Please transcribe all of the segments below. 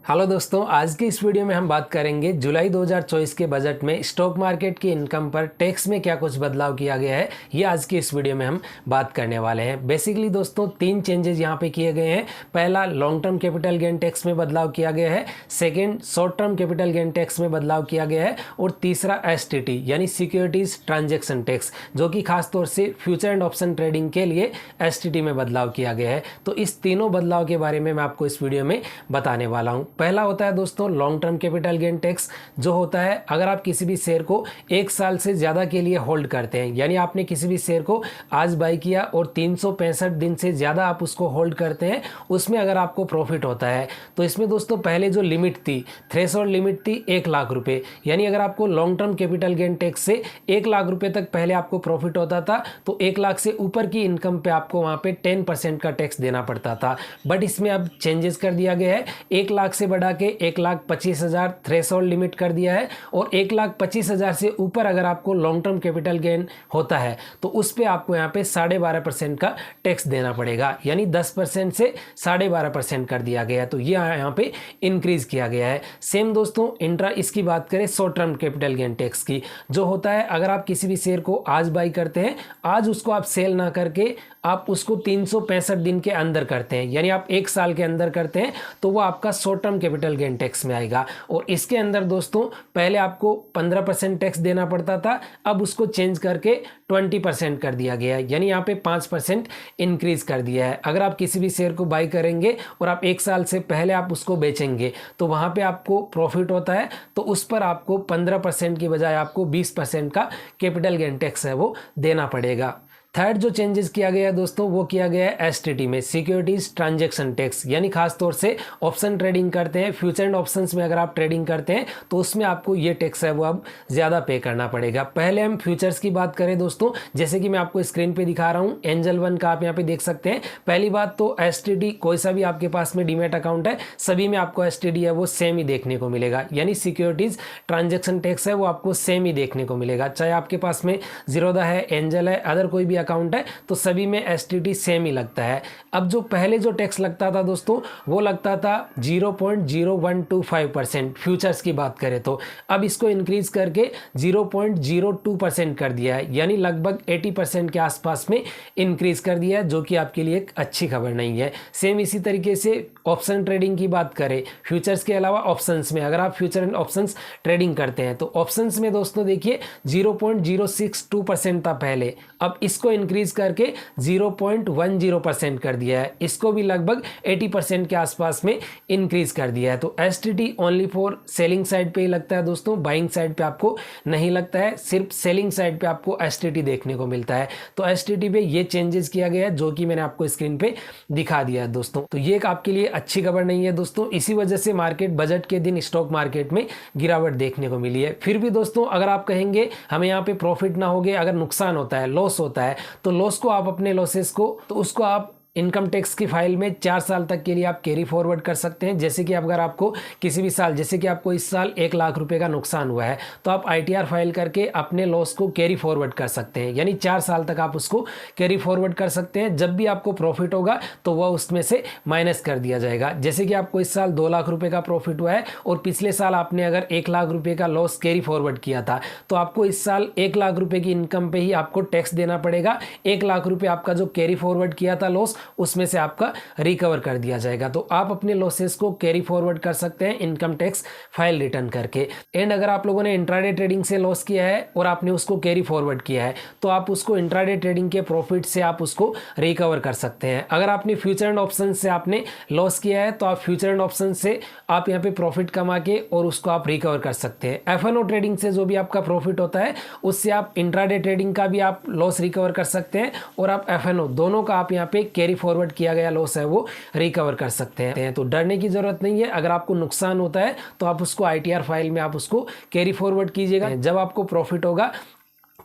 Hello दोस्तों, आज की इस वीडियो में हम बात करेंगे जुलाई 2024 के बजट में स्टॉक मार्केट की इनकम पर टैक्स में क्या कुछ बदलाव किया गया है। ये आज की इस वीडियो में हम बात करने वाले हैं। बेसिकली दोस्तों 3 चेंजेस यहाँ पे किए गए हैं। पहला, long term capital gain tax में बदलाव किया गया है। Second, short term capital gain tax में बदलाव किया गया है। और तीसरा STT यानी सिक्योरिटीज ट्रांजेक्शन टैक्स, जो कि खासतौर से फ्यूचर एंड ऑप्शन ट्रेडिंग के लिए STT में बदलाव किया गया है। तो इस तीनों बदलाव के बारे में मैं आपको इस वीडियो में बताने वाला हूँ। पहला होता है दोस्तों long term capital gain tax, जो होता है अगर आप किसी भी शेयर को 1 साल से ज़्यादा के लिए होल्ड करते हैं, यानी आपने किसी भी शेयर को आज बाई किया और 365 दिन से ज़्यादा आप उसको होल्ड करते हैं, उसमें अगर आपको प्रॉफिट होता है तो इसमें दोस्तों पहले जो लिमिट थी, थ्रेशोल्ड लिमिट थी 1 लाख रुपये। यानी अगर आपको long term capital gain tax से 1 लाख रुपये तक पहले आपको प्रॉफिट होता था तो 1 लाख से ऊपर की इनकम पे आपको वहाँ पे 10% का टैक्स देना पड़ता था। बट इसमें अब चेंजेस कर दिया गया है। 1 लाख से बढ़ा के 1,25,000 थ्रेशोल्ड लिमिट कर दिया है और 1,25,000 से ऊपर अगर आपको लॉन्ग टर्म कैपिटल गेन होता है तो उस पे आपको यहाँ पे 12.5% का टैक्स देना पड़ेगा। यानी 10% से 12.5% कर दिया गया है। तो ये यहाँ पे इंक्रीज किया गया है। सेम दोस्तों इसकी बात करें short term capital gain tax की, जो होता है अगर आप किसी भी शेयर को आज बाई करते हैं, आज उसको आप सेल ना करके आप उसको 365 दिन के अंदर करते हैं, यानी आप 1 साल के अंदर करते हैं, तो वो आपका short term capital gain tax में आएगा। और इसके अंदर दोस्तों पहले आपको 15% टैक्स देना पड़ता था, अब उसको चेंज करके 20% कर दिया गया है। यानी यहाँ पे 5% इंक्रीज कर दिया है। अगर आप किसी भी शेयर को बाई करेंगे और आप 1 साल से पहले आप उसको बेचेंगे तो वहाँ पे आपको प्रॉफिट होता है, तो उस पर आपको 15% की बजाय आपको 20% का कैपिटल गेन टैक्स है वो देना पड़ेगा। थर्ड जो चेंजेस किया गया है दोस्तों वो किया गया है STT में, सिक्योरिटीज ट्रांजैक्शन टैक्स। यानी खासतौर से ऑप्शन ट्रेडिंग करते हैं, फ्यूचर एंड ऑप्शंस में अगर आप ट्रेडिंग करते हैं तो उसमें आपको ये टैक्स है वो अब ज़्यादा पे करना पड़ेगा। पहले हम फ्यूचर्स की बात करें दोस्तों, जैसे कि मैं आपको स्क्रीन पे दिखा रहा हूँ, एंजल वन का आप यहाँ पे देख सकते हैं। पहली बात तो STT, कोई सा भी आपके पास में डीमैट अकाउंट है सभी में आपको STT है वो सेम ही देखने को मिलेगा। यानी सिक्योरिटीज ट्रांजेक्शन टैक्स है वो आपको सेम ही देखने को मिलेगा, चाहे आपके पास में जीरोधा है, एंजल है, अदर कोई भी अकाउंट है, तो सभी में STT सेम ही लगता है। अब जो पहले जो टैक्स लगता था दोस्तों वो लगता था 0.0125% फ्यूचर्स की बात करें तो, अब इसको इंक्रीज करके 0.02% कर दिया है। यानी लगभग 80% के आसपास में इंक्रीज कर दिया है, जो कि आपके लिए एक अच्छी खबर नहीं है। सेम इसी तरीके से ऑप्शन ट्रेडिंग की बात करें, फ्यूचर्स के अलावा ऑप्शंस में अगर आप फ्यूचर एंड ऑप्शंस ट्रेडिंग करते हैं तो ऑप्शंस में दोस्तों देखिए 0.062% था पहले, अब इसको इंक्रीज करके 0.10% कर दिया है। इसको भी लगभग 80% के आसपास में इंक्रीज कर दिया है। तो STT only for selling side पे ही लगता है दोस्तों, बाइंग साइड पे आपको नहीं लगता है, सिर्फ सेलिंग साइड पे आपको STT देखने को मिलता है। तो STT पे ये चेंजेस किया गया है, जो कि मैंने आपको स्क्रीन पे दिखा दिया है दोस्तों। तो ये एक आपके लिए अच्छी खबर नहीं है दोस्तों। इसी वजह से मार्केट बजट के दिन स्टॉक मार्केट में गिरावट देखने को मिली है। फिर भी दोस्तों अगर आप कहेंगे हमें यहाँ पे प्रॉफिट ना होगे, अगर नुकसान होता है, लॉस होता है, तो लॉस को आप अपने लॉसेस को तो उसको आप इनकम टैक्स की फाइल में 4 साल तक के लिए आप कैरी फॉरवर्ड कर सकते हैं। जैसे कि अगर आपको किसी भी साल, जैसे कि आपको इस साल 1 लाख रुपए का नुकसान हुआ है तो आप ITR फाइल करके अपने लॉस को कैरी फॉरवर्ड कर सकते हैं। यानी 4 साल तक आप उसको कैरी फॉरवर्ड कर सकते हैं। जब भी आपको प्रॉफिट होगा तो वह उसमें से माइनस कर दिया जाएगा। जैसे कि आपको इस साल 2 लाख रुपये का प्रॉफिट हुआ है और पिछले साल आपने अगर 1 लाख रुपये का लॉस कैरी फॉरवर्ड किया था तो आपको इस साल 1 लाख रुपये की इनकम पे ही आपको टैक्स देना पड़ेगा। 1 लाख रुपये आपका जो कैरी फॉरवर्ड किया था लॉस, उसमें से आपका रिकवर कर दिया जाएगा। तो आप अपने लॉसेस को कैरी फॉरवर्ड कर सकते हैं इनकम टैक्स फाइल रिटर्न करके। एंड अगर आप लोगों ने इंट्राडे ट्रेडिंग से लॉस किया है और आपने उसको कैरी फॉरवर्ड किया है तो आप उसको इंट्राडे ट्रेडिंग के प्रॉफिट से आप उसको रिकवर कर सकते हैं। अगर आपने फ्यूचर एंड ऑप्शन से आपने लॉस किया है तो आप फ्यूचर एंड ऑप्शन से आप यहाँ पे प्रॉफिट कमा के और उसको आप रिकवर कर सकते हैं। FNO ट्रेडिंग से जो भी आपका प्रॉफिट होता है उससे आप इंट्राडे ट्रेडिंग का भी आप लॉस रिकवर कर सकते हैं और आप FNO दोनों का आप यहाँ पे कैरी फॉरवर्ड किया गया लॉस है वो रिकवर कर सकते हैं। तो डरने की जरूरत नहीं है। अगर आपको नुकसान होता है तो आप उसको ITR फाइल में आप उसको कैरी फॉरवर्ड कीजिएगा, जब आपको प्रॉफिट होगा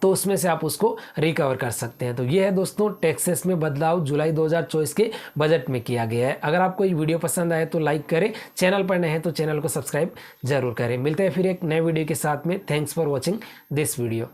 तो उसमें से आप उसको रिकवर कर सकते हैं। तो ये है दोस्तों टैक्सेस में बदलाव जुलाई 2024 के बजट में किया गया है। अगर आपको ये वीडियो पसंद आए तो लाइक करें, चैनल पर नए हैं तो चैनल को सब्सक्राइब जरूर करें। मिलते हैं फिर एक नए वीडियो के साथ में। Thanks for watching this video.